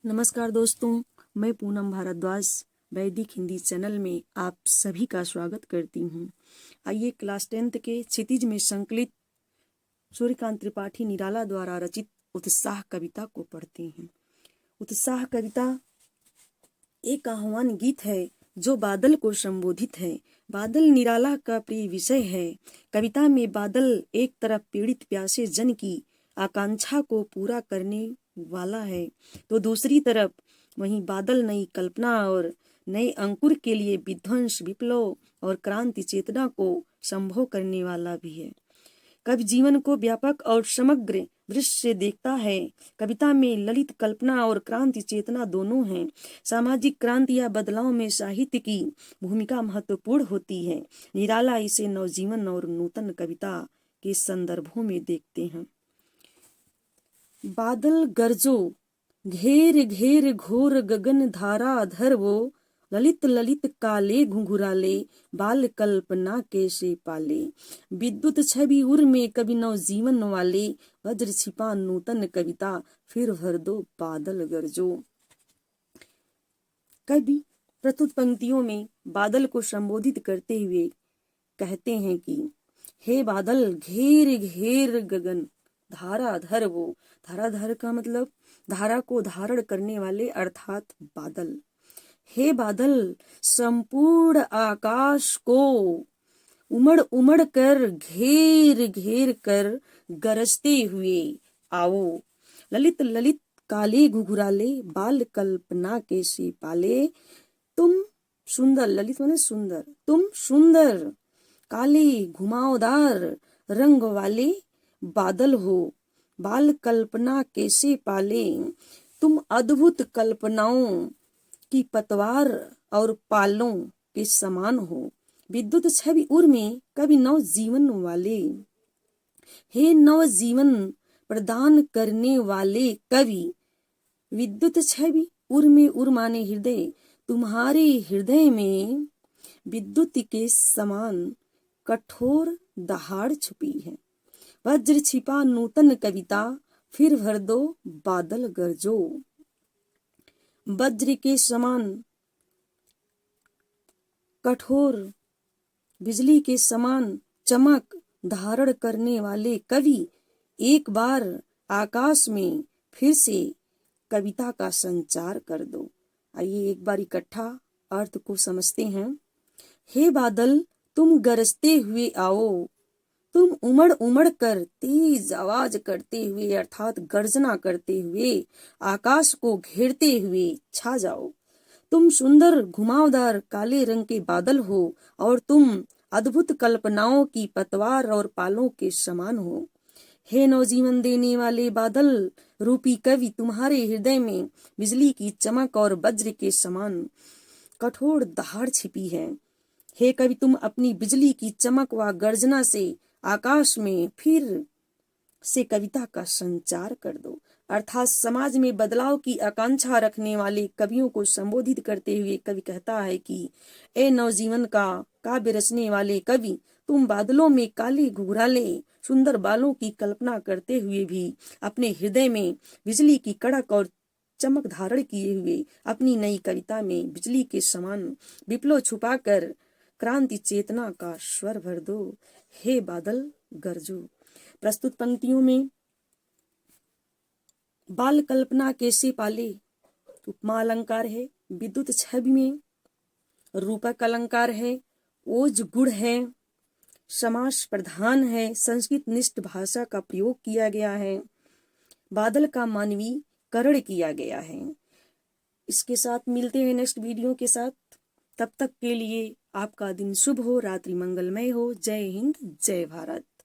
नमस्कार दोस्तों, मैं पूनम भारद्वाज वैदिक हिंदी चैनल में आप सभी का स्वागत करती हूँ। आइए क्लास 10th के क्षितिज में संकलित सूर्यकांत त्रिपाठी निराला द्वारा रचित उत्साह कविता को पढ़ते हैं। उत्साह कविता एक आह्वान गीत है जो बादल को संबोधित है। बादल निराला का प्रिय विषय है। कविता में बादल एक तरफ पीड़ित प्यासे जन की आकांक्षा को पूरा करने वाला है, तो दूसरी तरफ वहीं बादल नई कल्पना और नए अंकुर के लिए विध्वंस, विप्लव और क्रांति चेतना को संभव करने वाला भी है। कवि जीवन को व्यापक और समग्र दृश्य से देखता है। कविता में ललित कल्पना और क्रांति चेतना दोनों हैं। सामाजिक क्रांति या बदलाव में साहित्य की भूमिका महत्वपूर्ण होती है। निराला इसे नवजीवन और नूतन कविता के संदर्भों में देखते हैं। बादल गरजो घेर घेर घोर गगन धारा धर वो, ललित ललित काले घुंघराले बाल कल्पना कैसे पाले। विद्युत छवि उर में कवि नव जीवन वाले, वज्र छिपा नूतन कविता फिर भर दो बादल गरजो। कवि प्रस्तुत पंक्तियों में बादल को संबोधित करते हुए कहते हैं कि हे बादल घेर घेर गगन धारा धर वो। धारा धर का मतलब धारा को धारण करने वाले अर्थात बादल। हे बादल संपूर्ण आकाश को उमड़ उमड़ कर घेर घेर कर गरजते हुए आओ। ललित ललित काले घुघराले बाल कल्पना कैसे पाले। तुम सुंदर, ललित माने सुंदर, तुम सुंदर काले घुमावदार रंग वाले बादल हो, बाल कल्पना कैसे पाले। तुम अद्भुत कल्पनाओं की पतवार और पालों के समान हो। विद्युत छवि उर में कवि नव जीवन वाले। हे नव जीवन प्रदान करने वाले कवि। विद्युत छवि उर में, उर माने हृदय, तुम्हारे हृदय में विद्युत के समान कठोर दहाड़ छुपी है। वज्र छिपा नूतन कविता फिर भर दो बादल गरजो। वज्र के समान कठोर, बिजली के समान चमक धारण करने वाले कवि एक बार आकाश में फिर से कविता का संचार कर दो। आइए एक बार इकट्ठा अर्थ को समझते हैं। हे बादल तुम गरजते हुए आओ, तुम उमड़ उमड़ कर तेज आवाज करते हुए अर्थात गर्जना करते हुए आकाश को घेरते हुए छा जाओ। तुम सुंदर घुमावदार काले रंग के बादल हो और तुम अद्भुत कल्पनाओं की पतवार और पालों के समान हो। हे नवजीवन देने वाले बादल रूपी कवि, तुम्हारे हृदय में बिजली की चमक और वज्र के समान कठोर दहाड़ छिपी है। हे कवि, तुम अपनी बिजली की चमक व गर्जना से आकाश में फिर से कविता का संचार कर दो। अर्थात समाज में बदलाव की आकांक्षा रखने वाले कवियों को संबोधित करते हुए कवि कहता है कि ए नवजीवन का काव्य रचने वाले कवि, तुम बादलों में काले घुघराले सुंदर बालों की कल्पना करते हुए भी अपने हृदय में बिजली की कड़क और चमक धारण किए हुए अपनी नई कविता में बिजली के समान विप्लव छुपाकर क्रांति चेतना का स्वर भर दो। हे बादल गरजो। प्रस्तुत पंक्तियों में बाल कल्पना कैसे पाले उपमा अलंकार है, विद्युत छवि में रूपक अलंकार है, ओज गुण है, समास प्रधान है, संस्कृत निष्ठ भाषा का प्रयोग किया गया है, बादल का मानवीकरण किया गया है। इसके साथ मिलते हैं नेक्स्ट वीडियो के साथ। तब तक के लिए आपका दिन शुभ हो, रात्रि मंगलमय हो। जय हिंद, जय भारत।